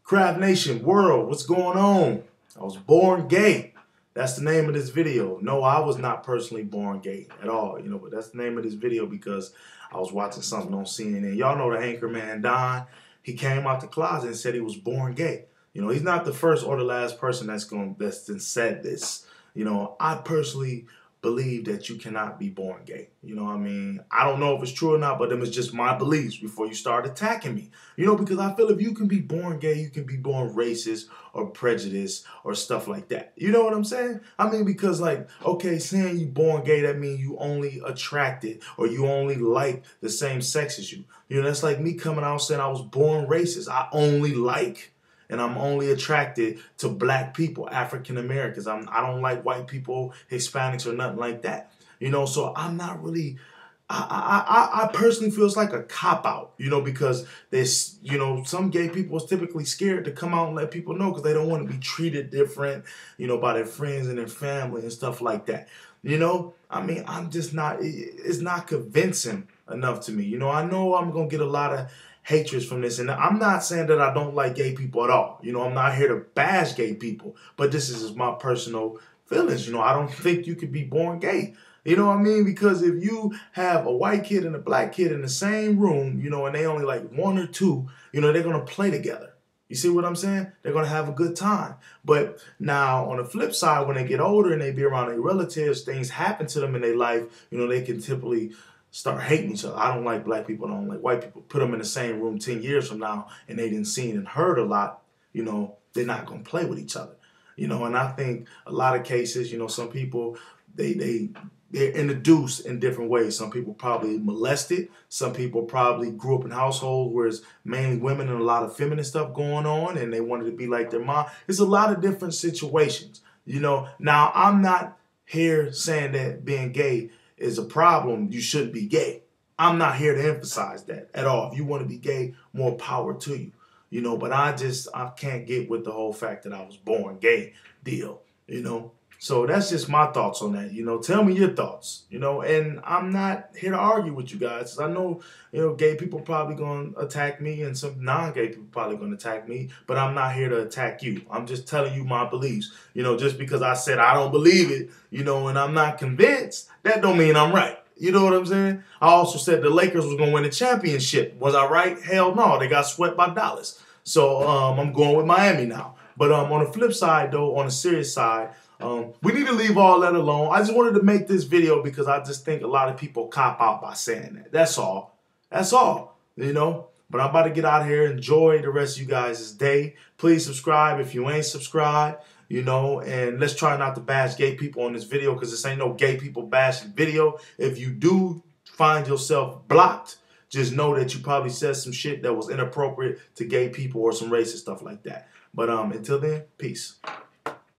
Craft Nation, world, what's going on? I was born gay. That's the name of this video. No, I was not personally born gay at all, but that's the name of this video because I was watching something on CNN. Y'all know the anchor man, Don. He came out the closet and said he was born gay. He's not the first or the last person that's said this. I personally believe that you cannot be born gay. I don't know if it's true or not, but them is just my beliefs before you start attacking me. Because I feel if you can be born gay, you can be born racist or prejudiced or stuff like that. You know what I'm saying? Because saying you born gay, that means you only attracted or you only like the same sex as you. That's like me coming out saying I was born racist. I only like and I'm only attracted to black people, African Americans. I don't like white people, Hispanics, or nothing like that. So I'm not really. I personally feel it's like a cop out. Because there's some gay people is typically scared to come out and let people know because they don't want to be treated different, by their friends and their family and stuff like that. I'm just not. It's not convincing enough to me. I know I'm gonna get a lot of hatred from this, and I'm not saying that I don't like gay people at all. I'm not here to bash gay people, but this is my personal feelings. I don't think you could be born gay. Because if you have a white kid and a black kid in the same room, and they only like one or two, they're gonna play together. You see what I'm saying? They're gonna have a good time. But now on the flip side, when they get older and they be around their relatives, things happen to them in their life. They can typically start hating each other. I don't like black people. I don't like white people. Put them in the same room 10 years from now and they didn't see and heard a lot, they're not going to play with each other. And I think a lot of cases, some people, they're introduced in different ways. Some people probably molested. Some people probably grew up in households where it's mainly women and a lot of feminine stuff going on and they wanted to be like their mom. It's a lot of different situations, Now, I'm not here saying that being gay is a problem, you shouldn't be gay. I'm not here to emphasize that at all. If you want to be gay, more power to you. But I can't get with the whole fact that I was born gay deal, So that's just my thoughts on that, Tell me your thoughts, and I'm not here to argue with you guys. I know, gay people probably going to attack me and some non-gay people probably going to attack me, but I'm not here to attack you. I'm just telling you my beliefs, just because I said I don't believe it, and I'm not convinced, that don't mean I'm right. You know what I'm saying? I also said the Lakers was going to win the championship. Was I right? Hell no. They got swept by Dallas. So I'm going with Miami now. But on the flip side, though, on the serious side, we need to leave all that alone. I just wanted to make this video because I just think a lot of people cop out by saying that. That's all. That's all, But I'm about to get out of here. Enjoy the rest of you guys' day. Please subscribe if you ain't subscribed, and let's try not to bash gay people on this video because this ain't no gay people bashing video. If you do find yourself blocked, just know that you probably said some shit that was inappropriate to gay people or some racist stuff like that. But until then, peace.